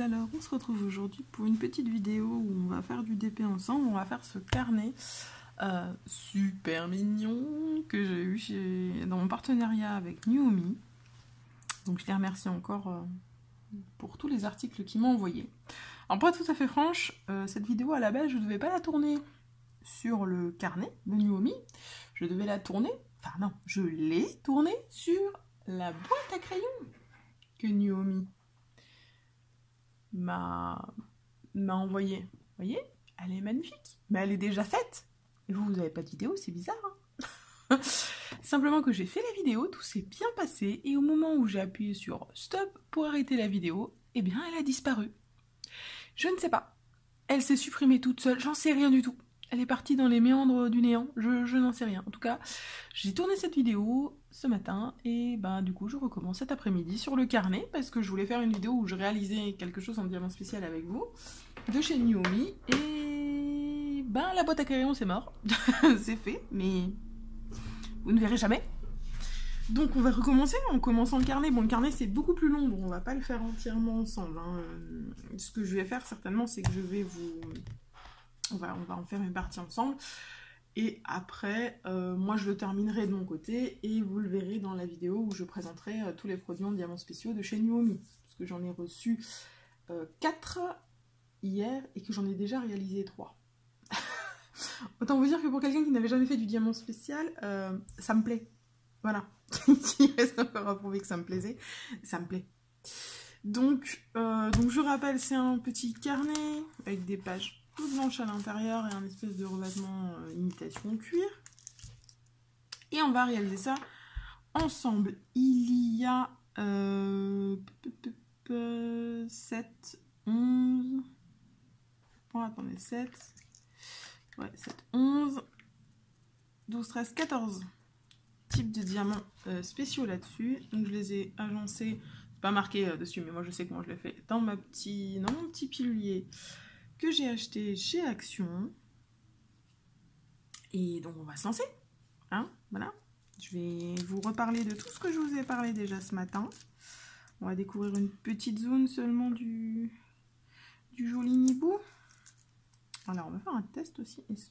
Alors, on se retrouve aujourd'hui pour une petite vidéo où on va faire du DP ensemble. On va faire ce carnet super mignon que j'ai eu dans mon partenariat avec Nuomi. Donc, je les remercie encore pour tous les articles qu'ils m'ont envoyés. Alors, pour être tout à fait franche, cette vidéo à la base, je ne devais pas la tourner sur le carnet de Nuomi. Je devais la tourner, enfin non, je l'ai tournée sur la boîte à crayons que Nuomi m'a envoyé. Vous voyez, elle est magnifique, mais elle est déjà faite. Et vous n'avez pas de vidéo, c'est bizarre. Hein. Simplement que j'ai fait la vidéo, tout s'est bien passé, et au moment où j'ai appuyé sur stop pour arrêter la vidéo, eh bien elle a disparu. Je ne sais pas. Elle s'est supprimée toute seule, j'en sais rien du tout. Elle est partie dans les méandres du néant, je n'en sais rien. En tout cas, j'ai tourné cette vidéo ce matin et du coup je recommence cet après-midi sur le carnet parce que je voulais faire une vidéo où je réalisais quelque chose en diamant spécial avec vous de chez Nuomi et la boîte à crayons c'est mort. C'est fait, mais vous ne verrez jamais. Donc on va recommencer en commençant le carnet. Bon, le carnet c'est beaucoup plus long, donc on va pas le faire entièrement ensemble. Hein. Ce que je vais faire certainement, c'est que je vais vous... On va en faire une partie ensemble. Et après, moi je le terminerai de mon côté et vous le verrez dans la vidéo où je présenterai tous les produits en diamants spéciaux de chez Nuomi. Parce que j'en ai reçu 4 hier et que j'en ai déjà réalisé 3. Autant vous dire que pour quelqu'un qui n'avait jamais fait du diamant spécial, ça me plaît. Voilà. Il reste encore à prouver que ça me plaisait. Ça me plaît. Donc je rappelle, c'est un petit carnet avec des pages tout blanches à l'intérieur et un espèce de revêtement imitation cuir. Et on va réaliser ça ensemble. Il y a 7, 11... Bon, attendez, 7... Ouais, 7, 11... 12, 13, 14 types de diamants spéciaux là-dessus. Donc je les ai agencés, c'est pas marqué dessus, mais moi je sais comment je l'ai fait, dans mon petit pilulier que j'ai acheté chez Action. Et donc on va se lancer. Hein, voilà. Je vais vous reparler de tout ce que je vous ai parlé déjà ce matin. On va découvrir une petite zone seulement du joli Nibou. Alors on va faire un test aussi. Est-ce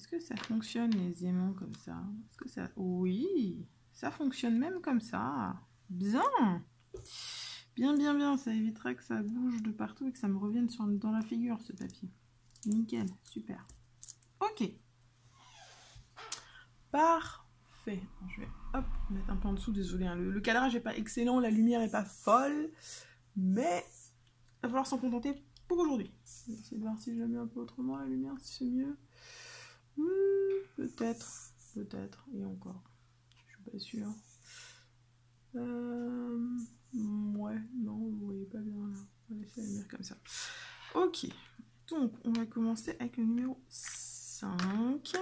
que ça fonctionne les aimants comme ça? Est-ce que ça... Oui, ça fonctionne même comme ça. Bien. Bien. Ça évitera que ça bouge de partout et que ça me revienne dans la figure ce papier. Nickel, super. Ok. Parfait. Je vais mettre un peu en dessous, désolé. Hein. Le cadrage n'est pas excellent, la lumière n'est pas folle, mais il va falloir s'en contenter pour aujourd'hui. Je vais essayer de voir si je la mets un peu autrement, la lumière, si c'est mieux. Peut-être, et encore. Je suis pas sûre. Ouais, non, vous voyez pas bien là. On va laisser la lumière comme ça. Ok, donc on va commencer avec le numéro 5.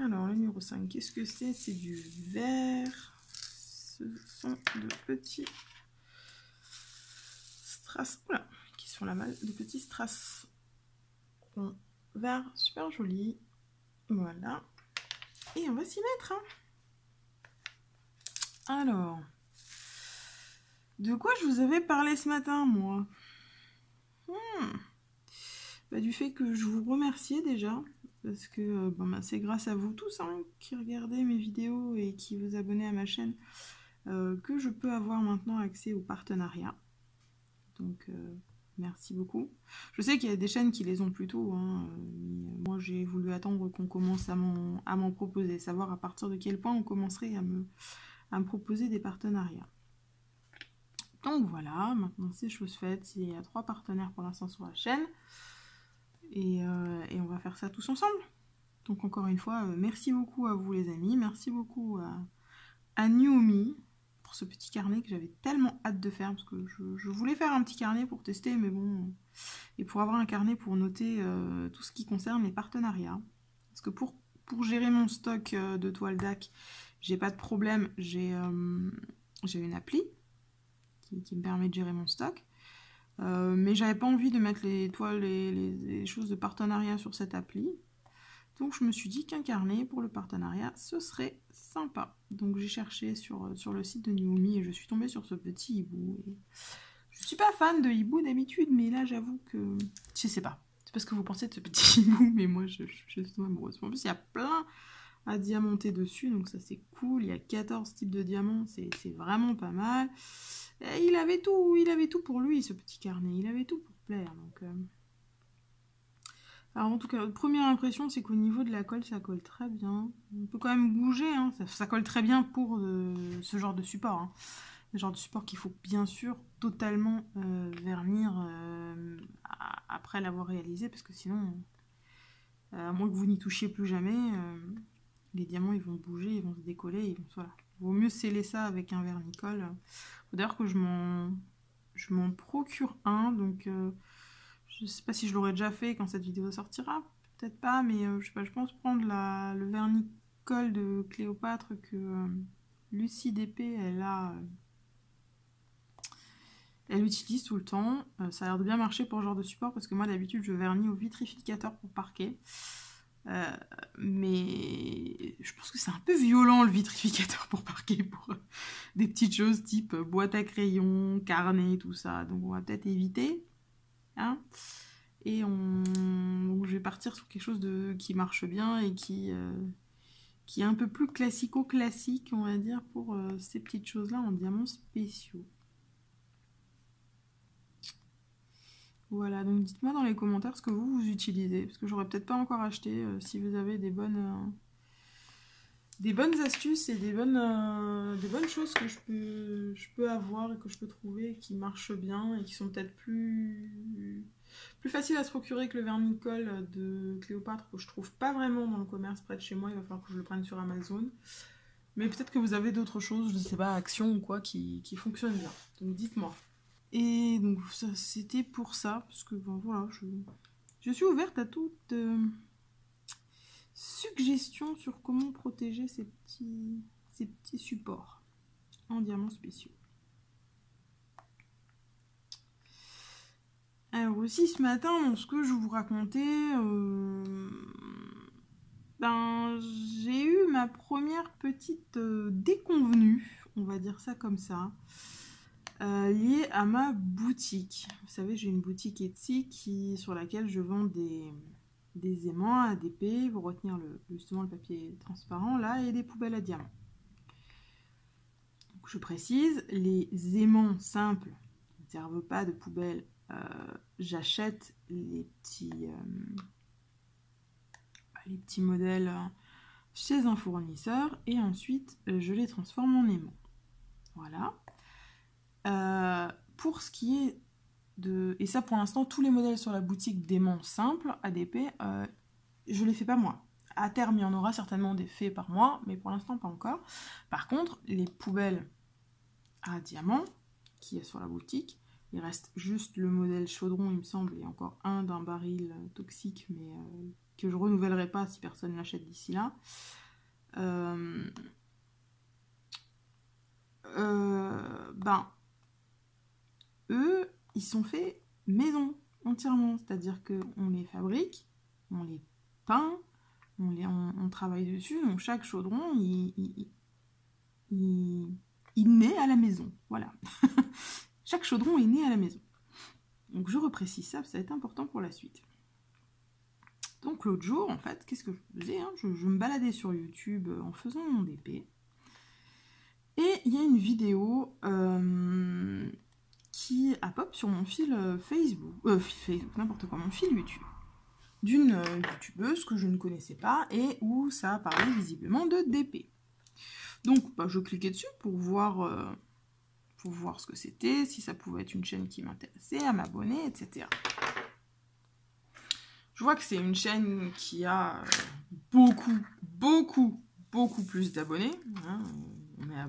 Alors, le numéro 5, qu'est-ce que c'est? C'est du vert. Ce sont de petits strass. Oula, qui sont la malle de petits strass. Bon, vert, super joli. Voilà. Et on va s'y mettre. Hein. Alors, de quoi je vous avais parlé ce matin, moi? Du fait que je vous remerciais déjà, parce que c'est grâce à vous tous qui regardez mes vidéos et qui vous abonnez à ma chaîne que je peux avoir maintenant accès au partenariat. Donc, merci beaucoup. Je sais qu'il y a des chaînes qui les ont plus tôt, mais moi j'ai voulu attendre qu'on commence à m'en proposer, savoir à partir de quel point on commencerait à me proposer des partenariats. Donc voilà, maintenant c'est chose faite, il y a 3 partenaires pour l'instant sur la chaîne, et on va faire ça tous ensemble. Donc encore une fois, merci beaucoup à vous les amis, merci beaucoup à Nuomi pour ce petit carnet que j'avais tellement hâte de faire, parce que je voulais faire un petit carnet pour tester, mais bon, et pour avoir un carnet pour noter tout ce qui concerne les partenariats. Parce que pour gérer mon stock de toiles DAC, j'ai pas de problème, j'ai une appli qui me permet de gérer mon stock. Mais j'avais pas envie de mettre les toiles et les choses de partenariat sur cette appli. Donc je me suis dit qu'un carnet pour le partenariat, ce serait sympa. Donc j'ai cherché sur le site de Nuomi et je suis tombée sur ce petit hibou. Et je suis pas fan de hibou d'habitude, mais là j'avoue que... Je sais pas. C'est parce que vous pensez de ce petit hibou, mais moi je suis amoureuse. En plus il y a plein à diamanter dessus, donc ça c'est cool. Il y a 14 types de diamants, c'est vraiment pas mal. Et il avait tout pour lui, ce petit carnet. Il avait tout pour plaire, donc... Alors en tout cas, première impression, c'est qu'au niveau de la colle, ça colle très bien. On peut quand même bouger, hein. Ça colle très bien pour ce genre de support. Hein. Le genre de support qu'il faut bien sûr totalement vernir après l'avoir réalisé, parce que sinon, à moins que vous n'y touchiez plus jamais, les diamants ils vont bouger, ils vont se décoller, voilà. Il vaut mieux sceller ça avec un vernicole. Faut d'ailleurs que je m'en procure un, donc... je sais pas si je l'aurais déjà fait quand cette vidéo sortira, peut-être pas, mais je sais pas, je pense prendre le vernicole de Cléopâtre que Lucie d'épée, elle utilise tout le temps. Ça a l'air de bien marcher pour ce genre de support, parce que moi d'habitude je vernis au vitrificateur pour parquet. Mais je pense que c'est un peu violent le vitrificateur pour parquet, pour des petites choses type boîte à crayons, carnet, tout ça. Donc on va peut-être éviter. Hein, et donc je vais partir sur quelque chose qui marche bien et qui est un peu plus classico-classique, on va dire, pour ces petites choses-là en diamants spéciaux. Voilà, donc dites-moi dans les commentaires ce que vous utilisez, parce que j'aurais peut-être pas encore acheté. Si vous avez des bonnes astuces et des bonnes choses que je peux avoir et que je peux trouver qui marchent bien et qui sont peut-être plus faciles à se procurer que le vernicole de Cléopâtre, que je trouve pas vraiment dans le commerce près de chez moi. Il va falloir que je le prenne sur Amazon. Mais peut-être que vous avez d'autres choses, je ne sais pas, Action ou quoi, qui fonctionnent bien. Donc dites-moi. Et donc c'était pour ça, parce que bon, voilà, je suis ouverte à toute... suggestions sur comment protéger ces petits supports en diamants spéciaux. Alors aussi ce matin, dans ce que je vous racontais, j'ai eu ma première petite déconvenue, on va dire ça comme ça, liée à ma boutique. Vous savez, j'ai une boutique Etsy sur laquelle je vends des aimants ADP pour retenir justement le papier transparent là, et des poubelles à diamants. Donc, je précise, les aimants simples ne servent pas de poubelle. J'achète les petits modèles chez un fournisseur et ensuite je les transforme en aimants. Voilà. Pour ce qui est et ça pour l'instant, tous les modèles sur la boutique d'aimants simples ADP, je les fais pas moi. À terme, il y en aura certainement des faits par mois, mais pour l'instant pas encore. Par contre, les poubelles à diamants qui est sur la boutique, il reste juste le modèle chaudron, il me semble, et encore un d'un baril toxique, mais que je renouvellerai pas si personne ne l'achète d'ici là. Eux, ils sont faits maison entièrement, c'est-à-dire qu'on les fabrique, on les peint, on travaille dessus, donc chaque chaudron, il naît à la maison, voilà. Chaque chaudron est né à la maison. Donc je reprécise ça, ça va être important pour la suite. Donc l'autre jour, en fait, qu'est-ce que je faisais, hein, je me baladais sur YouTube en faisant mon DP, et il y a une vidéo qui a pop sur mon fil Facebook, n'importe quoi, mon fil YouTube, d'une youtubeuse que je ne connaissais pas et où ça parlait visiblement de DP. Donc je cliquais dessus pour voir ce que c'était, si ça pouvait être une chaîne qui m'intéressait, à m'abonner, etc. Je vois que c'est une chaîne qui a beaucoup plus d'abonnés. Hein. On est à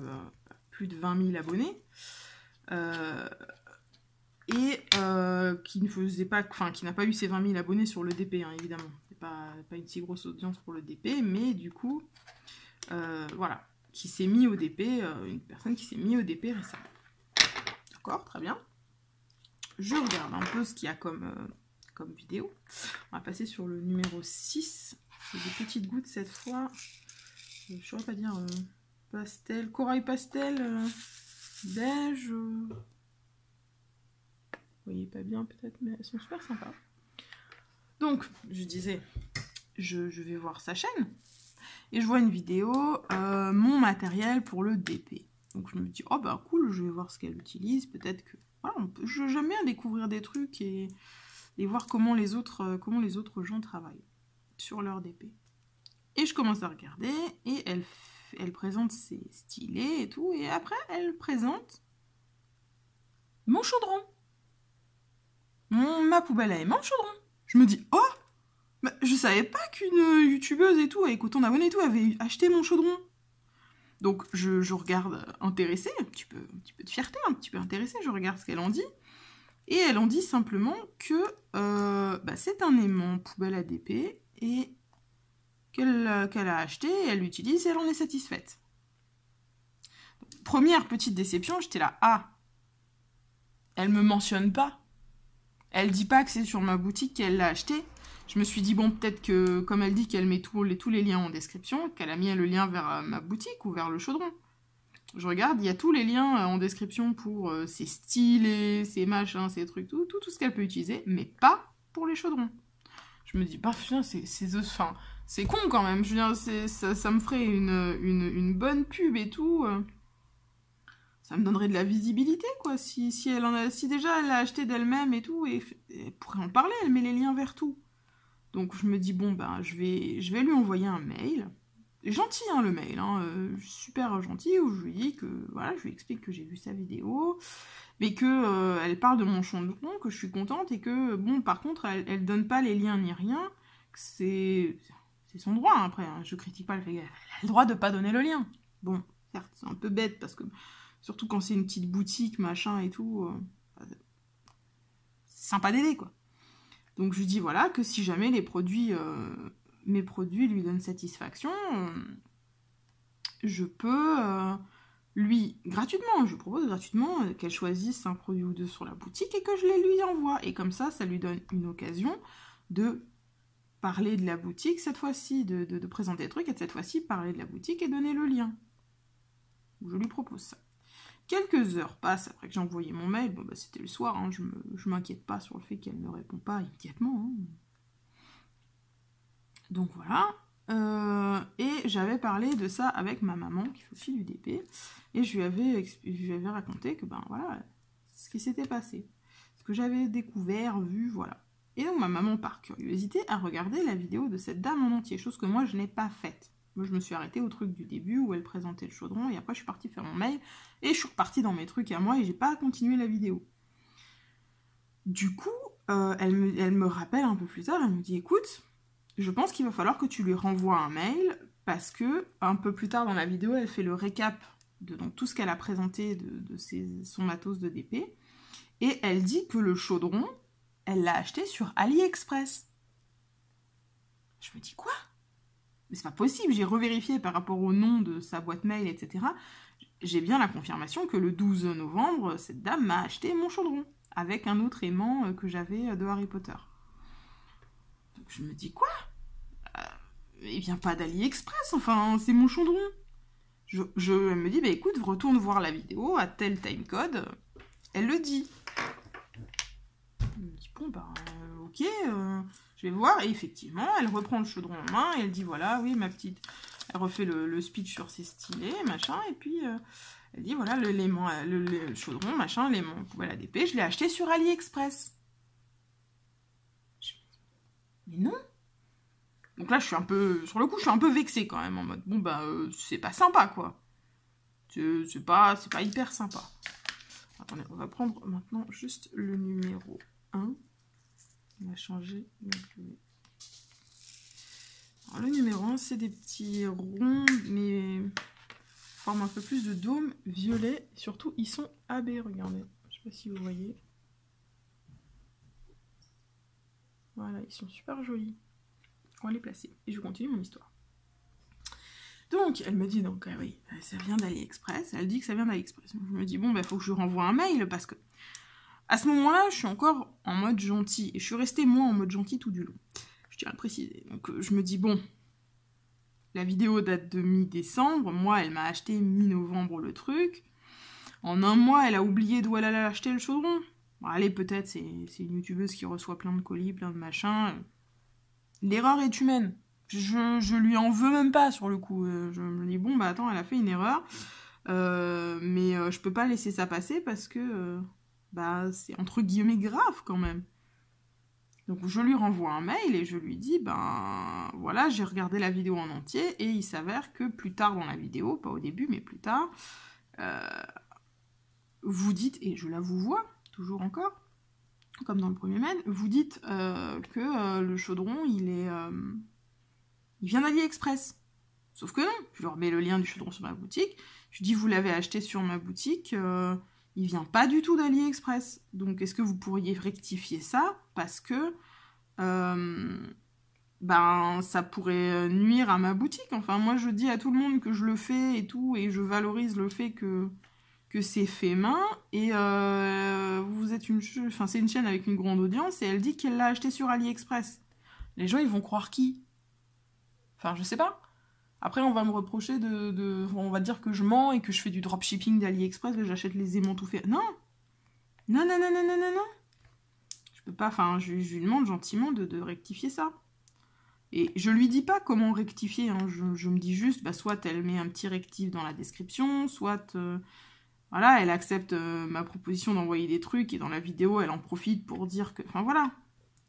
plus de 20 000 abonnés. Qui ne faisait pas, qui n'a pas eu ses 20 000 abonnés sur le DP, hein, évidemment. C'est pas une si grosse audience pour le DP, mais du coup, voilà, qui s'est mis au DP, une personne qui s'est mis au DP récemment. D'accord, très bien. Je regarde un peu ce qu'il y a comme vidéo. On va passer sur le numéro 6 J'ai des petites gouttes cette fois. Je ne saurais pas dire pastel, corail pastel, beige. Vous voyez pas bien peut-être, mais elles sont super sympas. Donc, je disais, je vais voir sa chaîne. Et je vois une vidéo, mon matériel pour le DP. Donc je me dis, oh bah cool, je vais voir ce qu'elle utilise. Peut-être que... Voilà, j'aime bien découvrir des trucs et voir comment les autres gens travaillent sur leur DP. Et je commence à regarder et elle présente ses stylés et tout. Et après, elle présente mon chaudron. Ma poubelle à aimant chaudron. Je me dis, oh, bah, je savais pas qu'une youtubeuse et tout, avec autant d'abonnés et tout, avait acheté mon chaudron. Donc je regarde intéressée, un petit peu de fierté, un petit peu intéressée, je regarde ce qu'elle en dit. Et elle en dit simplement que c'est un aimant poubelle à DP et qu'elle a acheté, elle l'utilise et elle en est satisfaite. Donc, première petite déception, j'étais là, ah, elle me mentionne pas. Elle dit pas que c'est sur ma boutique qu'elle l'a acheté. Je me suis dit, bon, peut-être que, comme elle dit qu'elle met tous les liens en description, qu'elle a mis le lien vers ma boutique ou vers le chaudron. Je regarde, il y a tous les liens en description pour ses stylés, ses machins, ses trucs, tout ce qu'elle peut utiliser, mais pas pour les chaudrons. Je me dis, bah, putain, c'est con quand même. Je veux dire, ça me ferait une bonne pub et tout. Ça me donnerait de la visibilité, quoi. Si déjà elle l'a acheté d'elle-même et tout, et elle pourrait en parler, elle met les liens vers tout. Donc je me dis, bon, ben, je vais lui envoyer un mail. Gentil, hein, le mail, hein, super gentil, où je lui dis que, voilà, je lui explique que j'ai vu sa vidéo, mais que elle parle de mon chaudron, que je suis contente, et que, bon, par contre, elle donne pas les liens ni rien, que c'est son droit, hein, après, hein, je critique pas le fait qu'elle a le droit de pas donner le lien. Bon, certes, c'est un peu bête, parce que, surtout quand c'est une petite boutique, machin et tout, c'est sympa d'aider, quoi. Donc je lui dis voilà que si jamais mes produits lui donnent satisfaction, je peux lui gratuitement, je propose gratuitement qu'elle choisisse un produit ou deux sur la boutique et que je les lui envoie. Et comme ça lui donne une occasion de parler de la boutique cette fois-ci, de présenter des trucs et cette fois-ci parler de la boutique et donner le lien. Je lui propose ça. Quelques heures passent après que j'ai envoyé mon mail. Bon, bah, c'était le soir, hein, je m'inquiète pas sur le fait qu'elle ne répond pas immédiatement. Hein. Donc voilà. Et j'avais parlé de ça avec ma maman, qui fait aussi du DP. Et je lui avais raconté que, ben voilà, ce qui s'était passé. Ce que j'avais découvert, vu, voilà. Et donc ma maman, par curiosité, a regardé la vidéo de cette dame en entier, chose que moi je n'ai pas faite. Moi, je me suis arrêtée au truc du début où elle présentait le chaudron et après je suis partie faire mon mail et je suis repartie dans mes trucs à moi et j'ai pas continué la vidéo. Du coup, elle me rappelle un peu plus tard, elle me dit écoute, je pense qu'il va falloir que tu lui renvoies un mail parce que un peu plus tard dans la vidéo, elle fait le récap de donc, tout ce qu'elle a présenté de son matos de DP et elle dit que le chaudron, elle l'a acheté sur AliExpress. Je me dis quoi ? Mais c'est pas possible, j'ai revérifié par rapport au nom de sa boîte mail, etc. J'ai bien la confirmation que le 12 novembre, cette dame m'a acheté mon chaudron, avec un autre aimant que j'avais de Harry Potter. Donc je me dis, quoi ? Il vient pas d'AliExpress, enfin, c'est mon chaudron. Elle me dit, bah écoute, retourne voir la vidéo, à tel timecode. Elle le dit. Je me dis, bon, bah, ok... Je vais voir, et effectivement, elle reprend le chaudron en main, et elle dit, voilà, oui, ma petite... Elle refait le speech sur ses stylés, machin, et puis elle dit, voilà, le chaudron, machin, l'aimant poubelle à DP, je l'ai acheté sur AliExpress. Mais non. Donc là, sur le coup, je suis un peu vexée quand même, en mode, bon, bah, c'est pas sympa, quoi. C'est pas hyper sympa. Attendez, on va prendre maintenant juste le numéro 1. On va changer. Alors, le numéro 1, c'est des petits ronds, mais forment un peu plus de dôme violet. Surtout, ils sont AB, regardez. Je sais pas si vous voyez. Voilà, ils sont super jolis. On va les placer. Et je continue mon histoire. Donc, elle me dit, donc, oui, ça vient d'AliExpress. Elle dit que ça vient d'AliExpress. Je me dis, bon, bah, faut que je lui renvoie un mail, parce que à ce moment-là, je suis encore en mode gentil. Et je suis restée, moi, en mode gentil tout du long. Je tiens à le préciser. Donc, je me dis, bon, la vidéo date de mi-décembre, moi elle m'a acheté mi-novembre le truc. En un mois, elle a oublié d'où elle allait acheter le chaudron. Bon, allez, peut-être, c'est une youtubeuse qui reçoit plein de colis, plein de machins. L'erreur est humaine. Je lui en veux même pas, sur le coup. Je me dis, bon, bah attends, elle a fait une erreur. Mais je peux pas laisser ça passer parce que bah, c'est entre guillemets grave quand même. Donc je lui renvoie un mail et je lui dis, ben voilà, j'ai regardé la vidéo en entier et il s'avère que plus tard dans la vidéo, pas au début, mais plus tard, vous dites, et je la vous vois, toujours encore, comme dans le premier mail, vous dites que le chaudron, il vient d'AliExpress. Sauf que non, je leur mets le lien du chaudron sur ma boutique, je dis, vous l'avez acheté sur ma boutique, il vient pas du tout d'AliExpress. Donc est-ce que vous pourriez rectifier ça? Parce que ben, ça pourrait nuire à ma boutique. Enfin, moi je dis à tout le monde que je le fais et tout, et je valorise le fait que c'est fait main, et vous êtes c'est une chaîne avec une grande audience, et elle dit qu'elle l'a acheté sur AliExpress. Les gens, ils vont croire qui? Enfin, je sais pas. Après, on va me reprocher on va dire que je mens et que je fais du dropshipping d'AliExpress, que j'achète les aimants tout faits. Non. Non, non, non, non, non, non, non. Je peux pas, enfin, je lui demande gentiment de rectifier ça. Et je lui dis pas comment rectifier, hein. Je me dis juste, bah, soit elle met un petit rectif dans la description, soit... voilà, elle accepte ma proposition d'envoyer des trucs, et dans la vidéo, elle en profite pour dire que... Enfin, voilà.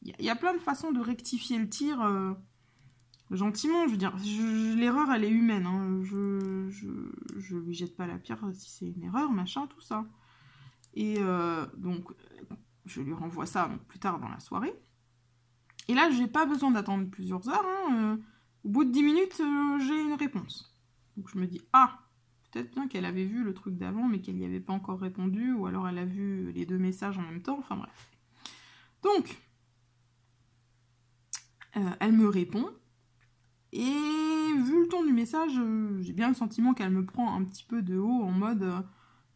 Il y a plein de façons de rectifier le tir gentiment. Je veux dire, l'erreur, elle est humaine. Hein. Je lui jette pas la pierre si c'est une erreur, machin, tout ça. Et donc, je lui renvoie ça donc, plus tard dans la soirée. Et là, j'ai pas besoin d'attendre plusieurs heures. Hein. Au bout de 10 minutes, j'ai une réponse. Donc, je me dis, ah, peut-être bien qu'elle avait vu le truc d'avant, mais qu'elle n'y avait pas encore répondu, ou alors elle a vu les deux messages en même temps, enfin bref. Donc, elle me répond, et vu le ton du message, j'ai bien le sentiment qu'elle me prend un petit peu de haut, en mode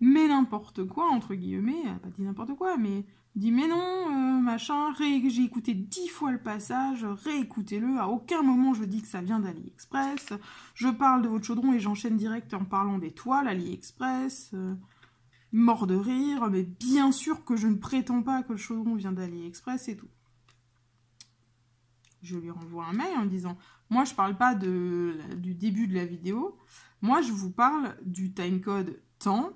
mais n'importe quoi, entre guillemets, elle a pas dit n'importe quoi, mais dit mais non, machin, j'ai écouté 10 fois le passage, réécoutez-le, à aucun moment je dis que ça vient d'AliExpress, je parle de votre chaudron et j'enchaîne direct en parlant des toiles AliExpress, mort de rire, mais bien sûr que je ne prétends pas que le chaudron vient d'AliExpress et tout. Je lui renvoie un mail en disant, moi je parle pas du début de la vidéo, moi je vous parle du timecode temps,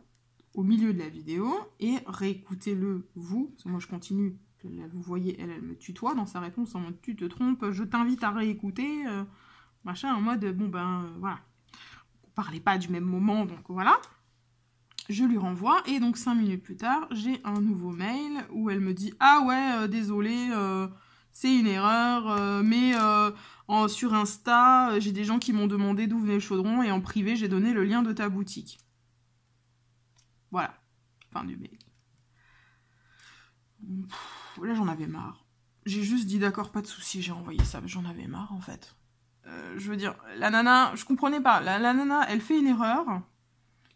au milieu de la vidéo, et réécoutez-le vous, parce que moi je continue, vous voyez, elle me tutoie dans sa réponse en mode tu te trompes, je t'invite à réécouter, machin, en mode bon ben voilà, on parlait pas du même moment, donc voilà. Je lui renvoie, et donc 5 minutes plus tard, j'ai un nouveau mail où elle me dit ah ouais, désolé, c'est une erreur, mais sur Insta, j'ai des gens qui m'ont demandé d'où venait le chaudron, et en privé, j'ai donné le lien de ta boutique. Voilà, fin du mail. Là, j'en avais marre. J'ai juste dit d'accord, pas de souci, j'ai envoyé ça, mais j'en avais marre en fait. Je veux dire, la nana, je comprenais pas. La nana, elle fait une erreur.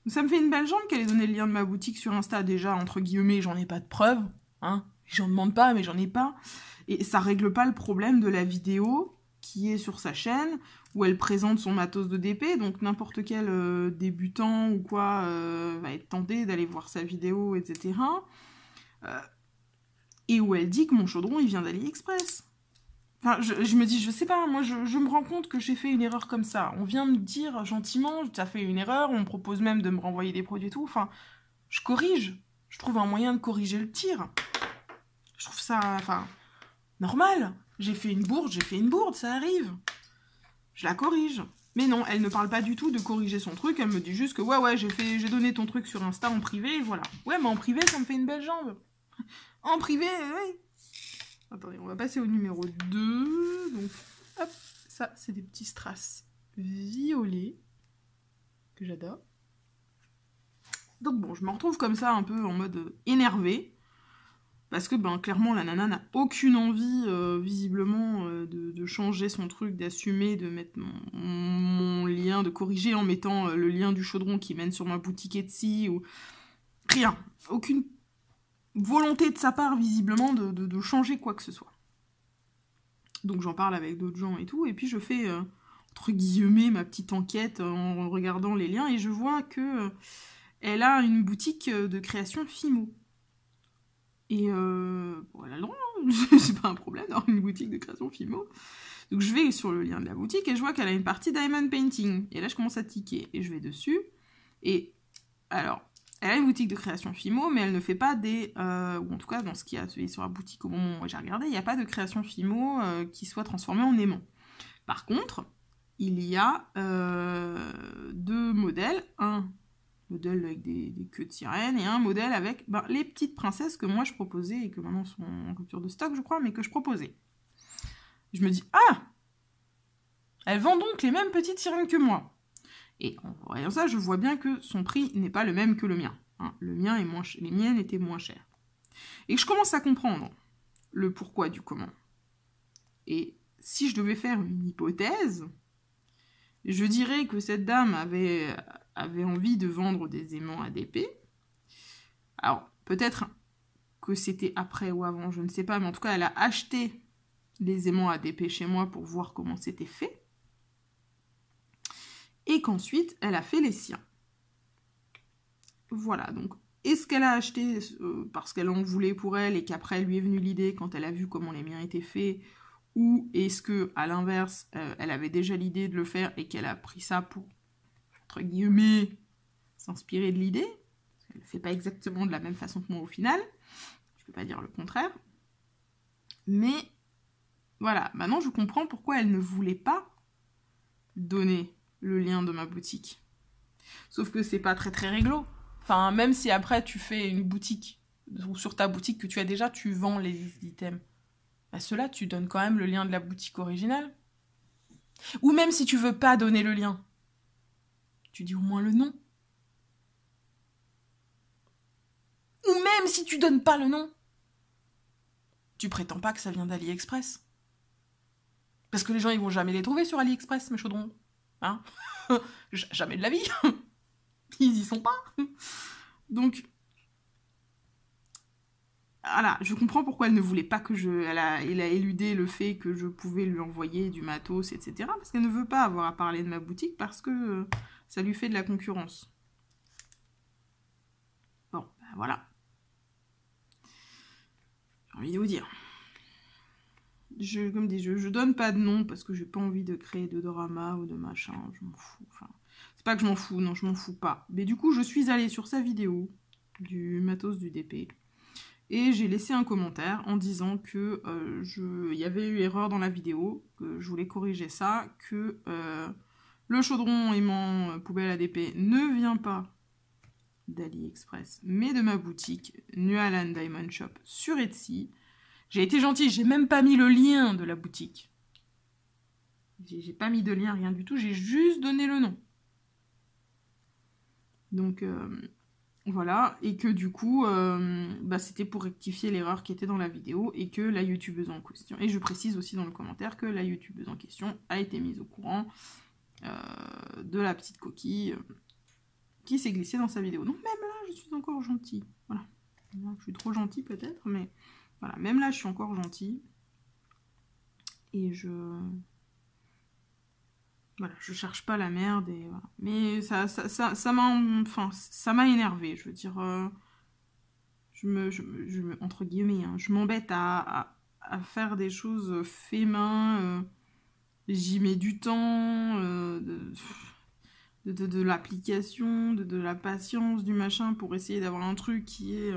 Ça me fait une belle jambe qu'elle ait donné le lien de ma boutique sur Insta, déjà, entre guillemets, j'en ai pas de preuves. Hein. J'en demande pas, mais j'en ai pas. Et ça règle pas le problème de la vidéo qui est sur sa chaîne, où elle présente son matos de DP, donc n'importe quel débutant ou quoi va être tenté d'aller voir sa vidéo, etc. Et où elle dit que mon chaudron, il vient d'AliExpress. Enfin, je me dis, je sais pas, moi je me rends compte que j'ai fait une erreur comme ça. On vient me dire gentiment, t'as fait une erreur, on me propose même de me renvoyer des produits et tout. Enfin, je corrige. Je trouve un moyen de corriger le tir. Je trouve ça, enfin, normal. J'ai fait une bourde, ça arrive. Je la corrige. Mais non, elle ne parle pas du tout de corriger son truc, elle me dit juste que ouais, j'ai donné ton truc sur Insta en privé, et voilà. Ouais, mais en privé, ça me fait une belle jambe. En privé, oui. Attendez, on va passer au numéro 2. Donc, hop, ça, c'est des petits strass violets que j'adore. Donc bon, je me retrouve comme ça, un peu en mode énervé. Parce que, ben, clairement, la nana n'a aucune envie, visiblement, de changer son truc, d'assumer, de mettre mon lien, de corriger en mettant le lien du chaudron qui mène sur ma boutique Etsy, ou... Rien. Aucune volonté de sa part, visiblement, de changer quoi que ce soit. Donc j'en parle avec d'autres gens et tout, et puis je fais, entre guillemets, ma petite enquête en regardant les liens, et je vois que elle a une boutique de création Fimo. Et bon, elle a le droit, hein. C'est pas un problème d'avoir une boutique de création Fimo. Donc je vais sur le lien de la boutique et je vois qu'elle a une partie Diamond Painting. Et là je commence à tiquer et je vais dessus. Et alors, elle a une boutique de création Fimo, mais elle ne fait pas des... ou en tout cas, dans ce qu'il y a sur la boutique au moment où j'ai regardé, il n'y a pas de création Fimo qui soit transformée en aimant. Par contre, il y a 2 modèles. Un modèle avec des queues de sirène et un modèle avec les petites princesses que moi je proposais et que maintenant sont en rupture de stock, je crois, mais que je proposais. Je me dis, ah, elle vend donc les mêmes petites sirènes que moi. Et en voyant ça, je vois bien que son prix n'est pas le même que le mien. Hein. Le mien est moins cher, les miennes étaient moins chères. Et je commence à comprendre le pourquoi du comment. Et si je devais faire une hypothèse, je dirais que cette dame avait envie de vendre des aimants ADP. Alors, peut-être que c'était après ou avant, je ne sais pas, mais en tout cas, elle a acheté les aimants ADP chez moi pour voir comment c'était fait. Et qu'ensuite, elle a fait les siens. Voilà, donc, est-ce qu'elle a acheté parce qu'elle en voulait pour elle et qu'après, elle lui est venue l'idée quand elle a vu comment les miens étaient faits, ou est-ce que, à l'inverse, elle avait déjà l'idée de le faire et qu'elle a pris ça pour, entre guillemets, s'inspirer de l'idée? Elle ne fait pas exactement de la même façon que moi au final. Je ne peux pas dire le contraire. Mais, voilà, maintenant je comprends pourquoi elle ne voulait pas donner le lien de ma boutique. Sauf que c'est pas très très réglo. Enfin, même si après tu fais une boutique, ou sur ta boutique que tu as déjà, tu vends les items. À ceux-là, tu donnes quand même le lien de la boutique originale. Ou même si tu veux pas donner le lien, tu dis au moins le nom. Ou même si tu donnes pas le nom, tu prétends pas que ça vient d'AliExpress. Parce que les gens, ils vont jamais les trouver sur AliExpress, mes chaudrons. Hein? Jamais de la vie. Ils y sont pas. Donc, voilà, je comprends pourquoi elle ne voulait pas que elle a éludé le fait que je pouvais lui envoyer du matos, etc. Parce qu'elle ne veut pas avoir à parler de ma boutique parce que ça lui fait de la concurrence. Bon, ben voilà. J'ai envie de vous dire. Comme dit, je donne pas de nom parce que j'ai pas envie de créer de drama ou de machin, je m'en fous. Enfin, c'est pas que je m'en fous, non, je m'en fous pas. Mais du coup, je suis allée sur sa vidéo du matos du DP et j'ai laissé un commentaire en disant que il y avait eu erreur dans la vidéo, que je voulais corriger ça, que le chaudron aimant poubelle ADP ne vient pas d'AliExpress, mais de ma boutique Nualan Diamond Shop sur Etsy. J'ai été gentille, j'ai même pas mis le lien de la boutique. J'ai pas mis de lien, rien du tout, j'ai juste donné le nom. Donc, voilà, et que du coup, c'était pour rectifier l'erreur qui était dans la vidéo, et que la youtubeuse en question, et je précise aussi dans le commentaire que la youtubeuse en question a été mise au courant de la petite coquille qui s'est glissée dans sa vidéo. Donc même là, je suis encore gentille. Voilà. Je suis trop gentille peut-être, mais... Voilà, même là, je suis encore gentille. Et voilà, je cherche pas la merde. Et voilà. Mais ça m'a énervée. Je veux dire, entre guillemets, hein, je m'embête à faire des choses fait main. J'y mets du temps, de l'application, de la patience, du machin, pour essayer d'avoir un truc qui est...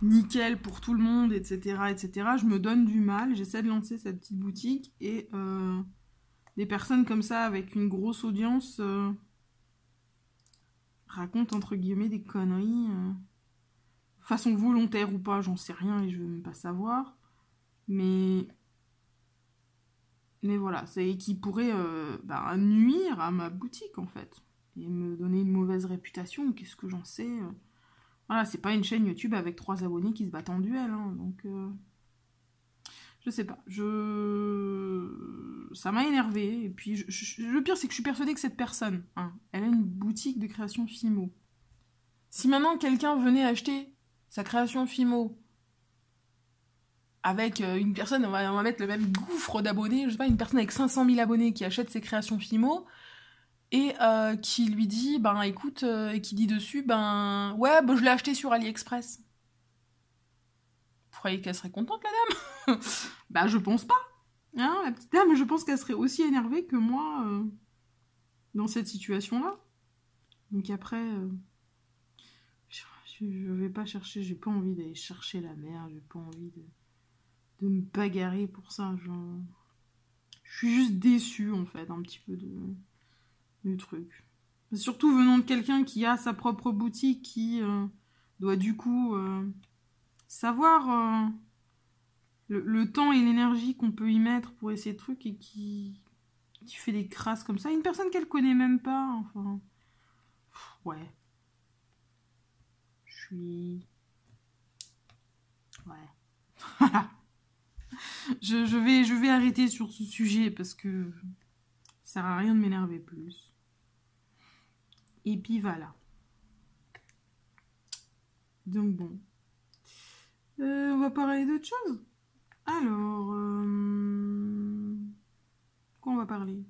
nickel pour tout le monde, etc., etc. Je me donne du mal, j'essaie de lancer cette petite boutique et des personnes comme ça avec une grosse audience racontent entre guillemets des conneries, façon volontaire ou pas, j'en sais rien et je veux même pas savoir, mais voilà, c'est qui pourrait nuire à ma boutique en fait et me donner une mauvaise réputation, qu'est-ce que j'en sais. Voilà, c'est pas une chaîne YouTube avec 3 abonnés qui se battent en duel, hein, donc... je sais pas, ça m'a énervé et puis le pire c'est que je suis persuadée que cette personne, hein, elle a une boutique de création Fimo. Si maintenant quelqu'un venait acheter sa création Fimo avec une personne, on va mettre le même gouffre d'abonnés, je sais pas, une personne avec 500 000 abonnés qui achète ses créations Fimo, et qui lui dit, ben écoute, et qui dit dessus, ben ouais, ben, je l'ai acheté sur AliExpress. Vous croyez qu'elle serait contente, la dame? Bah je pense pas. Hein, la petite dame, je pense qu'elle serait aussi énervée que moi dans cette situation-là. Donc après, je vais pas chercher, j'ai pas envie d'aller chercher la merde, j'ai pas envie de me bagarrer pour ça. Genre... Je suis juste déçue en fait, un petit peu du truc. Surtout venant de quelqu'un qui a sa propre boutique, qui doit du coup savoir le temps et l'énergie qu'on peut y mettre pour essayer de trucs et qui fait des crasses comme ça. Une personne qu'elle connaît même pas, enfin... Ouais. Je suis... Ouais. Voilà. Je vais arrêter sur ce sujet parce que ça sert à rien de m'énerver plus. Et puis voilà. Donc bon. On va parler d'autre chose. Alors... Quoi on va parler?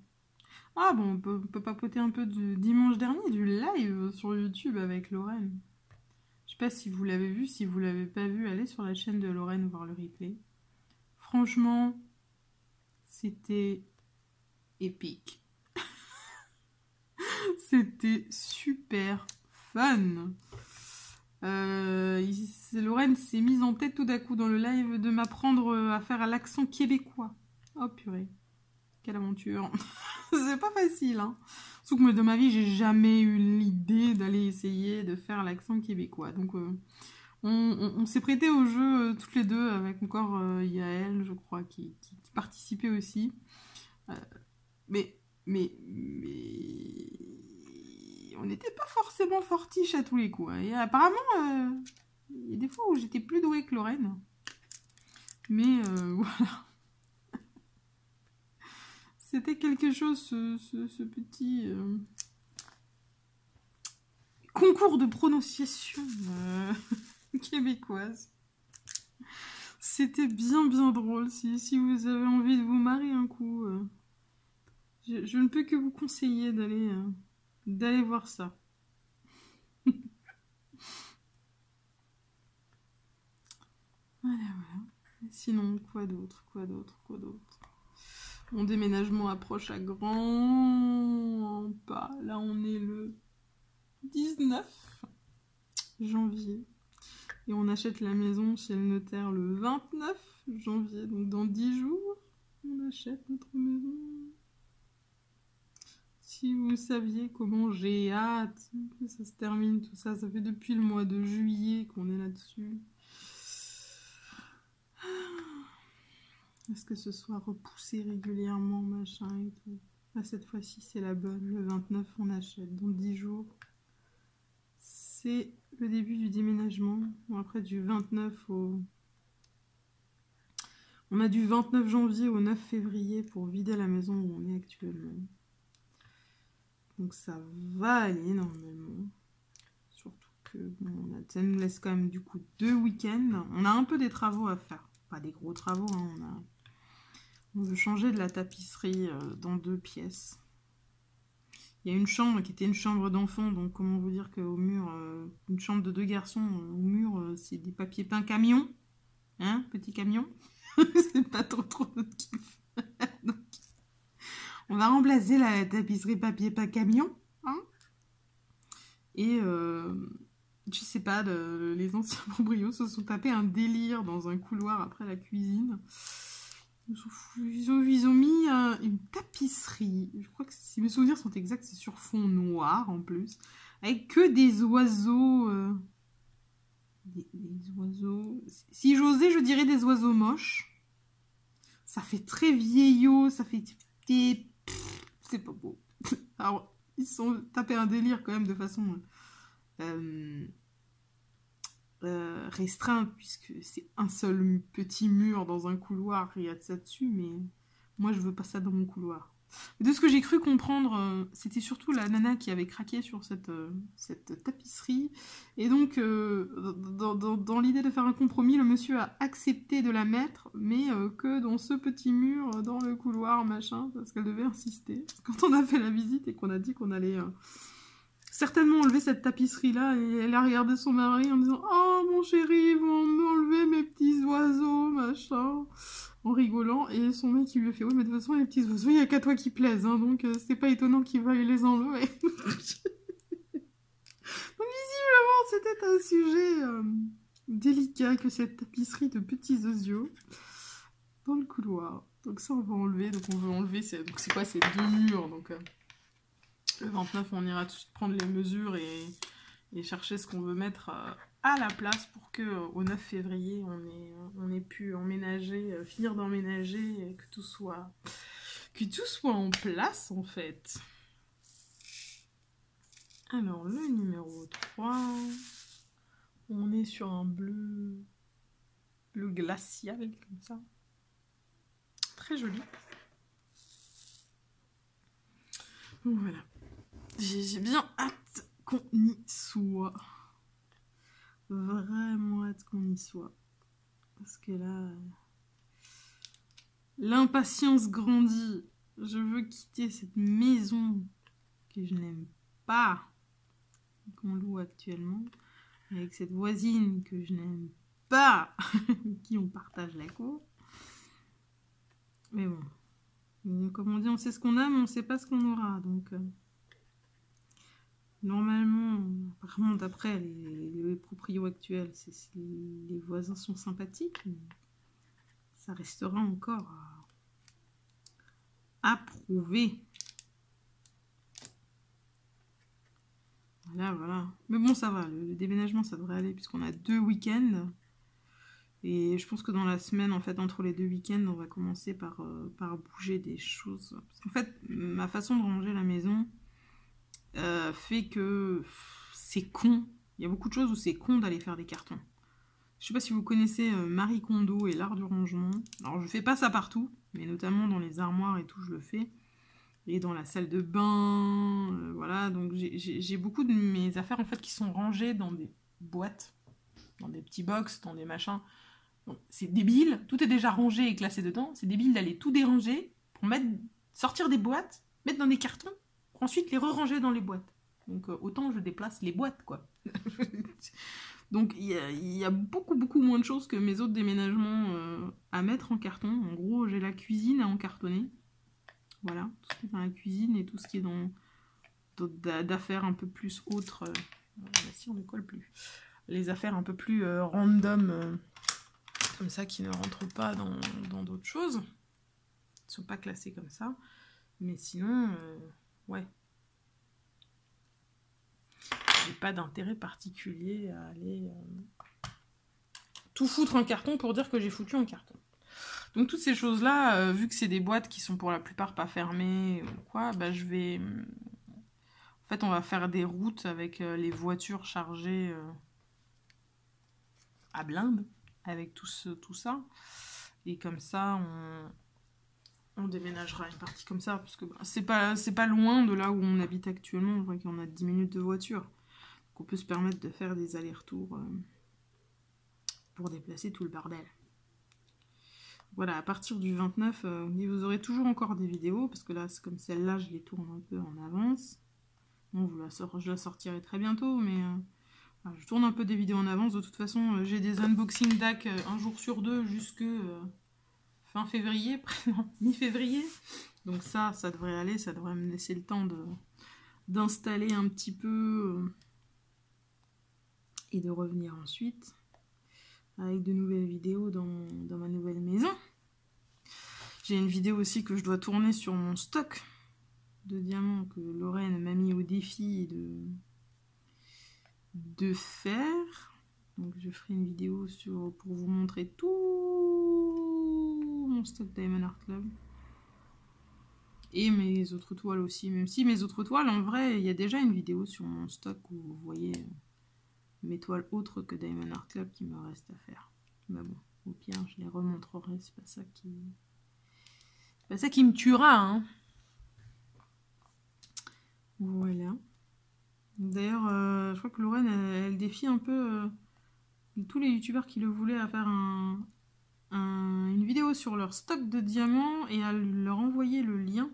Ah bon, on peut papoter un peu de dimanche dernier, du live sur YouTube avec Lorraine. Je sais pas si vous l'avez vu, si vous l'avez pas vu, allez sur la chaîne de Lorraine voir le replay. Franchement, c'était épique. C'était super fun. Lorraine s'est mise en tête tout d'un coup dans le live de m'apprendre à faire l'accent québécois. Oh purée, quelle aventure. C'est pas facile, hein. Sauf que de ma vie, j'ai jamais eu l'idée d'aller essayer de faire l'accent québécois. Donc, on s'est prêté au jeu toutes les deux, avec encore Yael, je crois, qui participait aussi. Mais on n'était pas forcément fortiche à tous les coups. Hein. Et apparemment, il y a des fois où j'étais plus douée que Lorraine. Mais voilà. C'était quelque chose, ce petit concours de prononciation québécoise. C'était bien drôle. Si vous avez envie de vous marrer un coup, je ne peux que vous conseiller d'aller voir ça. Voilà. Sinon, quoi d'autre? Mon déménagement approche à grands pas. Là, on est le 19 janvier. Et on achète la maison chez le notaire le 29 janvier. Donc, dans 10 jours, on achète notre maison. Si vous saviez comment j'ai hâte que ça se termine, tout ça. Ça fait depuis le mois de juillet qu'on est là-dessus. Est-ce que ce soit repoussé régulièrement, machin et tout. Là, cette fois-ci, c'est la bonne. Le 29, on achète. Dans 10 jours, c'est le début du déménagement. Bon, après, du 29 au... On a du 29 janvier au 9 février pour vider la maison où on est actuellement. Donc, ça va aller, normalement. Surtout que bon, ça nous laisse quand même, du coup, 2 week-ends. On a un peu des travaux à faire. Pas des gros travaux, hein. On veut changer de la tapisserie dans 2 pièces. Il y a une chambre qui était une chambre d'enfant, donc comment vous dire qu'au mur, une chambre de 2 garçons, au mur, c'est des papiers peints camion. Hein, petit camion. C'est pas trop notre kiff. Donc, on va remplacer la tapisserie papier peint camion. Hein, et je sais pas, les anciens proprios se sont tapés un délire dans un couloir après la cuisine. Ils ont mis une tapisserie. Je crois que si mes souvenirs sont exacts, c'est sur fond noir en plus. Avec que des oiseaux. Des oiseaux. Si j'osais, je dirais des oiseaux moches. Ça fait très vieillot. Ça fait. C'est pas beau. Alors, ils se sont tapés un délire quand même de façon. Restreinte, puisque c'est un seul petit mur dans un couloir, il y a de ça dessus, mais moi je veux pas ça dans mon couloir. De ce que j'ai cru comprendre, c'était surtout la nana qui avait craqué sur cette tapisserie. Et donc, dans l'idée de faire un compromis, le monsieur a accepté de la mettre, mais que dans ce petit mur, dans le couloir, machin, parce qu'elle devait insister. Quand on a fait la visite et qu'on a dit qu'on allait certainement enlever cette tapisserie-là, et elle a regardé son mari en disant « Oh, mon chéri, ils vont m'enlever mes petits oiseaux, machin !» en rigolant, et son mec qui lui a fait « Oui, mais de toute façon, les petits oiseaux, il n'y a qu'à toi qui plaisent, hein, donc c'est pas étonnant qu'il veuille les enlever. » Donc visiblement, c'était un sujet délicat que cette tapisserie de petits osios dans le couloir. Donc ça, on va enlever, donc on veut enlever, donc c'est quoi, ces deux murs, donc... Le 29, on ira tout de suite prendre les mesures et chercher ce qu'on veut mettre à la place pour que au 9 février, on ait pu emménager, finir d'emménager et que tout soit en place, en fait. Alors, le numéro 3, on est sur un bleu glacial, comme ça. Très joli. Donc voilà. J'ai bien hâte qu'on y soit. Vraiment hâte qu'on y soit. Parce que là, l'impatience grandit. Je veux quitter cette maison que je n'aime pas, qu'on loue actuellement, avec cette voisine que je n'aime pas, qui on partage la cour. Mais bon, comme on dit, on sait ce qu'on a, mais on ne sait pas ce qu'on aura. Donc... Normalement, apparemment d'après les proprios actuels, les voisins sont sympathiques, mais ça restera encore à prouver. Voilà. Mais bon, ça va, le déménagement, ça devrait aller, puisqu'on a 2 week-ends. Et je pense que dans la semaine, en fait, entre les 2 week-ends, on va commencer par bouger des choses. Parce qu'en fait, ma façon de ranger la maison... fait que c'est con. Il y a beaucoup de choses où c'est con d'aller faire des cartons. Je sais pas si vous connaissez Marie Kondo et l'art du rangement. Alors je fais pas ça partout, mais notamment dans les armoires et tout, je le fais. Et dans la salle de bain, voilà. Donc j'ai beaucoup de mes affaires en fait qui sont rangées dans des boîtes, dans des petits box, dans des machins. C'est débile. Tout est déjà rangé et classé dedans. C'est débile d'aller tout déranger pour sortir des boîtes, mettre dans des cartons. Ensuite, les re-ranger dans les boîtes. Donc, autant je déplace les boîtes, quoi. Donc, il y a beaucoup moins de choses que mes autres déménagements à mettre en carton. En gros, j'ai la cuisine à encartonner. Voilà, tout ce qui est dans la cuisine et tout ce qui est dans d'affaires un peu plus autres. Si on ne colle plus. Les affaires un peu plus random, comme ça, qui ne rentrent pas dans d'autres choses. Ils ne sont pas classés comme ça. Mais sinon... ouais. J'ai pas d'intérêt particulier à aller tout foutre en carton pour dire que j'ai foutu en carton. Donc toutes ces choses-là, vu que c'est des boîtes qui sont pour la plupart pas fermées ou quoi, bah je vais... En fait, on va faire des routes avec les voitures chargées à blinde, avec tout ça. Et comme ça, on déménagera une partie comme ça, parce que c'est pas loin de là où on habite actuellement. Je vois qu'on a 10 minutes de voiture. Donc on peut se permettre de faire des allers-retours pour déplacer tout le bordel. Voilà, à partir du 29, vous aurez toujours encore des vidéos, parce que là, c'est comme celle-là, je les tourne un peu en avance. Bon, je la sortirai très bientôt, mais je tourne un peu des vidéos en avance. De toute façon, j'ai des unboxing DAC un jour sur deux jusque... fin février, non, mi-février. Donc ça devrait aller, ça devrait me laisser le temps d'installer un petit peu et de revenir ensuite avec de nouvelles vidéos dans ma nouvelle maison. J'ai une vidéo aussi que je dois tourner sur mon stock de diamants que Lorraine m'a mis au défi de faire. Donc je ferai une vidéo pour vous montrer tout mon stock Diamond Art Club et mes autres toiles aussi, même si mes autres toiles, en vrai, il y a déjà une vidéo sur mon stock où vous voyez mes toiles autres que Diamond Art Club qui me reste à faire. Mais bon, au pire, je les remontrerai, c'est pas ça qui me tuera, hein. Voilà. D'ailleurs, je crois que Lorraine, elle défie un peu tous les youtubeurs qui le voulaient à faire une vidéo sur leur stock de diamants et à leur envoyer le lien.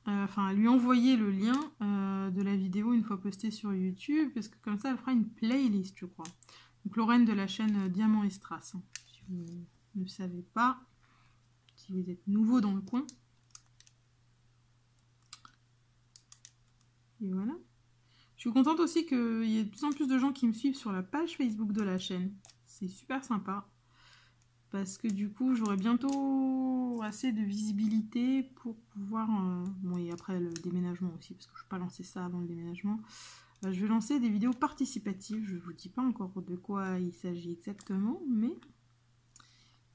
Enfin, à lui envoyer le lien de la vidéo une fois postée sur YouTube, parce que comme ça, elle fera une playlist, je crois. Donc, Lorraine de la chaîne Diamant et Strass. Hein, si vous ne savez pas, si vous êtes nouveau dans le coin. Et voilà. Je suis contente aussi qu'il y ait de plus en plus de gens qui me suivent sur la page Facebook de la chaîne. C'est super sympa. Parce que du coup, j'aurai bientôt assez de visibilité pour pouvoir... bon, et après le déménagement aussi, parce que je ne vais pas lancer ça avant le déménagement. Je vais lancer des vidéos participatives. Je ne vous dis pas encore de quoi il s'agit exactement, mais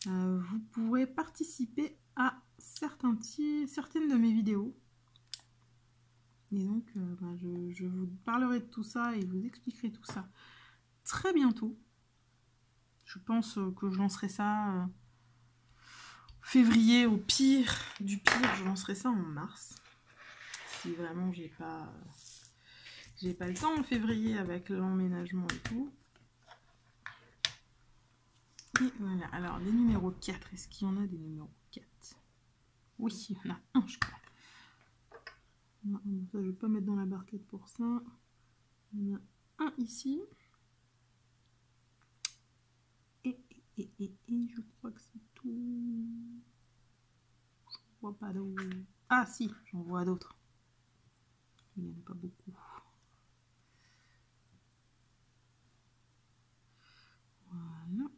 vous pourrez participer à certaines de mes vidéos. Et donc, je vous parlerai de tout ça et vous expliquerai tout ça très bientôt. Je pense que je lancerai ça février, au pire du pire, je lancerai ça en mars. Si vraiment j'ai pas le temps en février avec l'emménagement et tout. Et voilà, alors les numéros 4, est-ce qu'il y en a des numéros 4? Oui, il y en a un, je crois. Non, ça, je ne vais pas mettre dans la barquette pour ça. Il y en a un ici. Et je crois que c'est tout. Je ne vois pas d'autres. Ah si, j'en vois d'autres. Il n'y en a pas beaucoup. Voilà.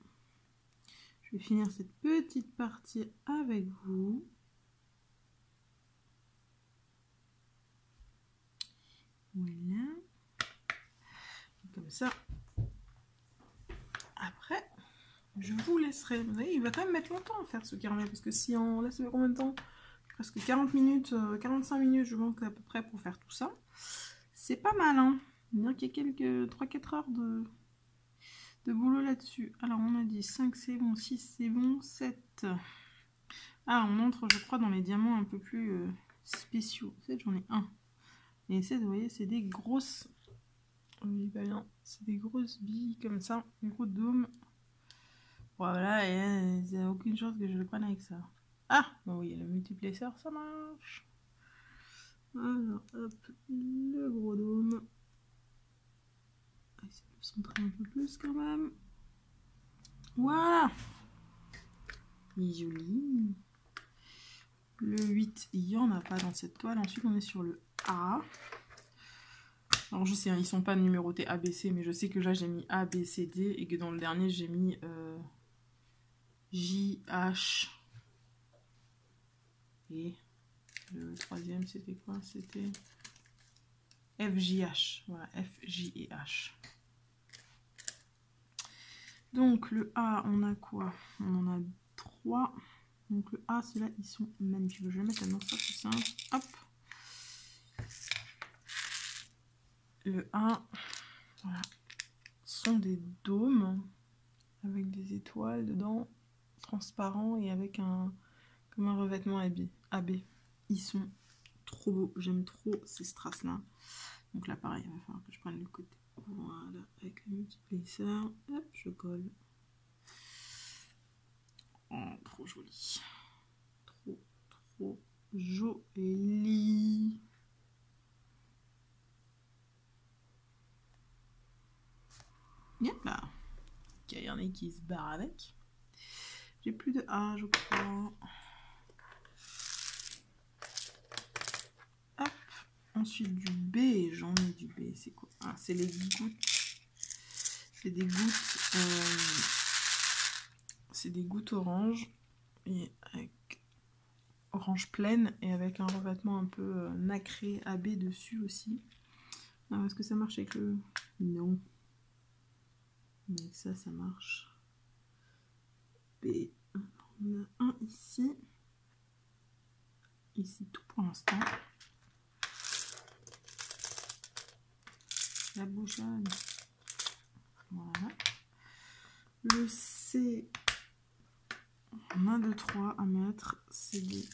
Je vais finir cette petite partie avec vous. Voilà. Comme ça. Après, je vous laisserai. Vous voyez, il va quand même mettre longtemps à faire ce caramel. Parce que si on laisse combien de temps? Presque 40 minutes, 45 minutes, je manque à peu près pour faire tout ça. C'est pas mal, hein. Bien qu'il y ait quelques 3-4 heures de boulot là-dessus. Alors, on a dit 5 c'est bon, 6 c'est bon, 7. Ah, on entre, je crois, dans les diamants un peu plus spéciaux. 7, j'en ai un. Et 7, vous voyez, c'est des grosses... Oui, pas bien. C'est des grosses billes comme ça, des gros dômes. Voilà, et il n'y a aucune chance que je le prenne avec ça. Ah, bon, oui, le multiplesseur, ça marche. Alors, hop, le gros dôme. Essayer de le centrer un peu plus quand même. Voilà. Il est joli. Le 8, il n'y en a pas dans cette toile. Ensuite, on est sur le A. Alors, je sais, hein, ils ne sont pas numérotés A, B, C, mais je sais que là, j'ai mis A, B, C, D et que dans le dernier, j'ai mis J, H. Et le troisième, c'était quoi? C'était F, J, H. Voilà, F, J et H. Donc, le A, on a quoi? On en a 3. Donc, le A, ceux-là, ils sont magnifiques. Je vais mettre un ça, c'est simple. Hop. Le A, voilà, sont des dômes avec des étoiles dedans, transparents et avec comme un revêtement AB. Ils sont trop beaux. J'aime trop ces strass-là. Donc là, pareil, il va falloir que je prenne le côté. Voilà, avec le multiplesseur. Hop, je colle. Oh, trop joli. Trop joli. Yep là. Il y en a qui se barrent avec. J'ai plus de A, je crois. Hop. Ensuite du B, j'en ai du B. C'est quoi? Ah, c'est les gouttes. C'est des gouttes. C'est des gouttes orange. Et avec orange pleine et avec un revêtement un peu nacré AB dessus aussi. Est-ce que ça marche avec le... Non. Mais avec ça, ça marche. B. On a un ici. Ici, tout pour l'instant. La bouchonne. Voilà. Le C. On a 2, 3 à mettre. C'est des...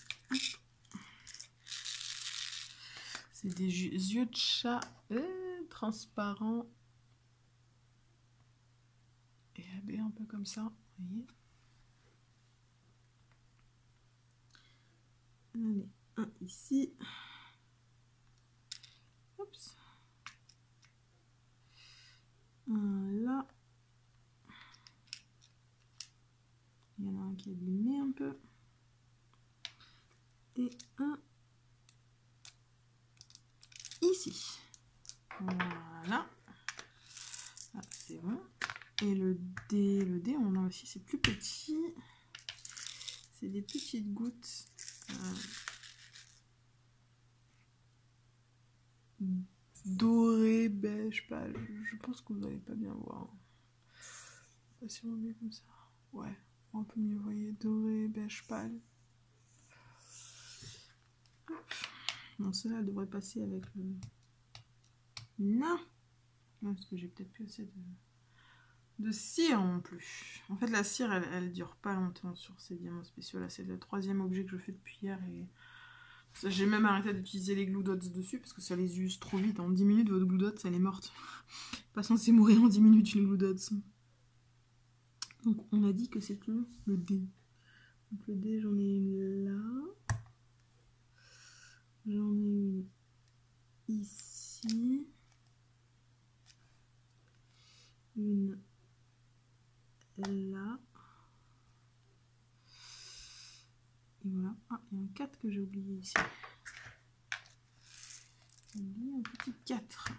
C'est des yeux de chat transparents. Et AB un peu comme ça, vous voyez. Allez, un ici. Oups. Un là. Il y en a un qui est abîmé un peu. Et un ici. Voilà. Ah, c'est bon. Et le D, on a aussi, c'est plus petit. C'est des petites gouttes. Doré, beige, pâle. Je pense que vous n'allez pas bien voir. Pas si on met comme ça. Ouais, un peu mieux, vous voyez. Doré, beige, pâle. Bon, celle-là devrait passer avec le... Non, parce que j'ai peut-être plus assez de cire non plus. En fait, la cire, elle dure pas longtemps sur ces diamants spéciaux. Là, c'est le 3e objet que je fais depuis hier. Et j'ai même arrêté d'utiliser les glue dots dessus parce que ça les use trop vite. En 10 minutes, votre glue dot, elle est morte. Pas censé mourir en 10 minutes, une glue dots. Donc, on a dit que c'était le D. Donc, le D, j'en ai une là. J'en ai une ici. Une là. Et voilà. Ah, il y a un 4 que j'ai oublié ici. J'ai oublié un petit 4.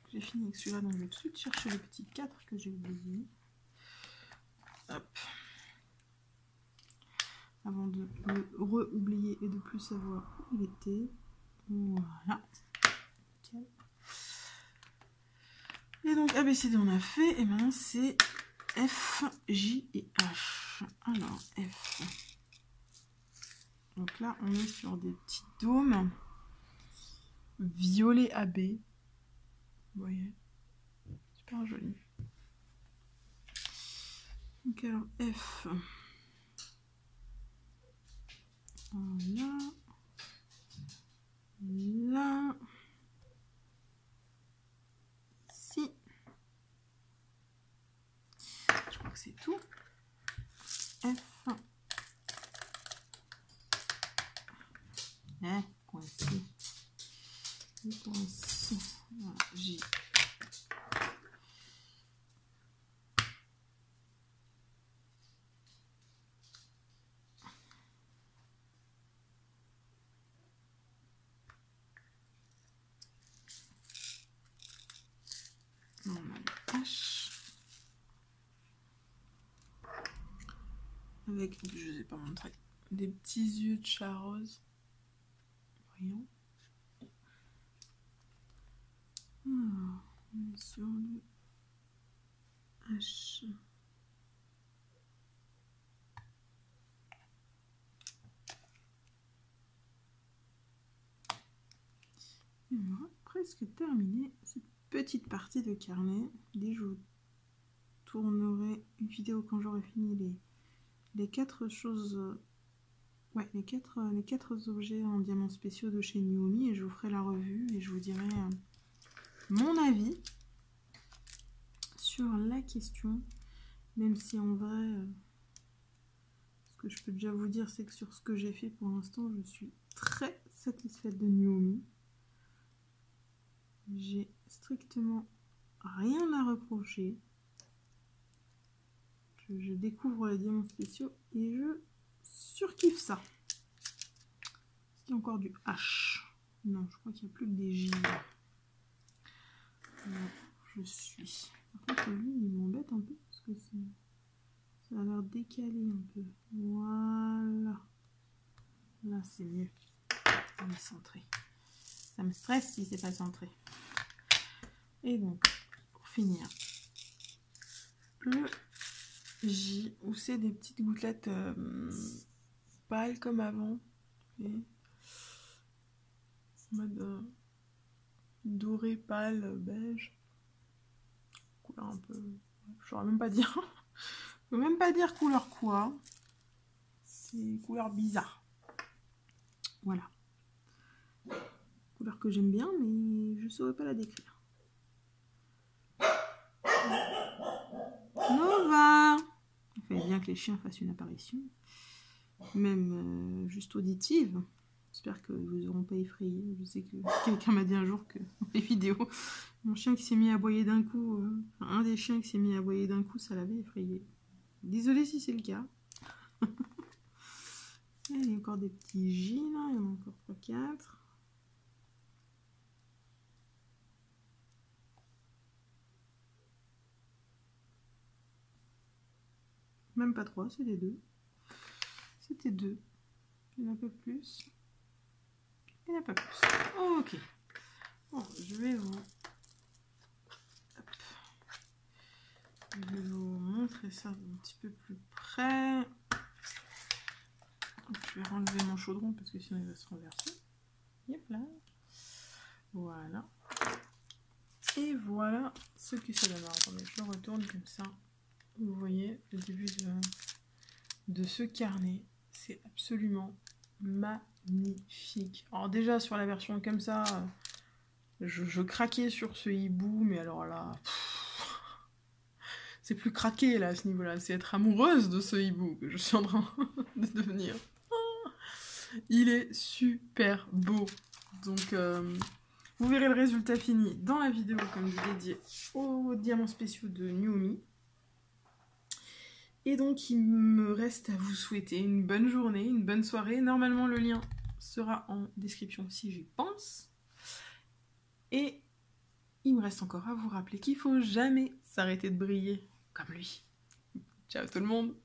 J'ai fini avec celui-là, donc je vais tout de suite chercher le petit 4 que j'ai oublié. Hop. Avant de le re-oublier et de plus savoir où il était. Voilà. Okay. Et donc ABCD on a fait. Et maintenant c'est F, J et H. Alors F. Donc là on est sur des petits dômes. Violet AB. Vous voyez. Super joli. Donc alors F. Là. Là. Ici. Je crois que c'est tout. F. Coincé. Coincé. Voilà, J. On a le H. Avec, je ne vous ai pas montré, des petits yeux de chat rose. Voyons. Ah, on est sur le H. Et voilà, presque terminé cette petite partie de carnet. Dès que je vous tournerai une vidéo quand j'aurai fini les 4 choses, ouais, les quatre objets en diamants spéciaux de chez Nuomi, et je vous ferai la revue et je vous dirai mon avis sur la question, même si en vrai, ce que je peux déjà vous dire, c'est que sur ce que j'ai fait pour l'instant, je suis très satisfaite de Nuomi. J'ai strictement rien à reprocher. Je découvre les diamants spéciaux et je surkiffe ça. Est-ce qu'il y a encore du H? Non, je crois qu'il n'y a plus que des J. Là, je suis. Par contre, lui, il m'embête un peu parce que ça a l'air décalé un peu. Voilà. Là, c'est mieux. On est centré. Ça me stresse si c'est pas centré. Et donc, pour finir, le J, où c'est des petites gouttelettes pâles comme avant. Et en mode doré, pâle, beige. Couleur un peu... Je saurais même pas dire. Je peux même pas dire couleur quoi. C'est couleur bizarre. Voilà. couleur que j'aime bien, mais je ne saurais pas la décrire. Nova! Il fallait bien que les chiens fassent une apparition. Même juste auditive. J'espère qu'ils ne vous auront pas effrayé. Je sais que quelqu'un m'a dit un jour que dans les vidéos, mon chien qui s'est mis à aboyer d'un coup, un des chiens qui s'est mis à aboyer d'un coup, ça l'avait effrayé. Désolée si c'est le cas. Il y a encore des petits J là, il y en a encore 3-4. Même pas 3, c'était 2. C'était 2. Il y en a un peu plus. Il n'y en a pas plus. Ok. Bon, je vais vous... Hop. Je vais vous montrer ça un petit peu plus près. Donc, je vais enlever mon chaudron parce que sinon il va se renverser. Yep là. Voilà. Et voilà ce que ça donne. Alors, attendez, je le retourne comme ça. Vous voyez le début de ce carnet. C'est absolument magnifique. Alors déjà sur la version comme ça, je craquais sur ce hibou, mais alors là, c'est plus craquer là à ce niveau-là, c'est être amoureuse de ce hibou que je suis en train de devenir. Il est super beau. Donc vous verrez le résultat fini dans la vidéo comme je l'ai dit aux diamants spéciaux de Nuomi. Et donc il me reste à vous souhaiter une bonne journée, une bonne soirée. Normalement le lien sera en description si j'y pense. Et il me reste encore à vous rappeler qu'il ne faut jamais s'arrêter de briller comme lui. Ciao tout le monde!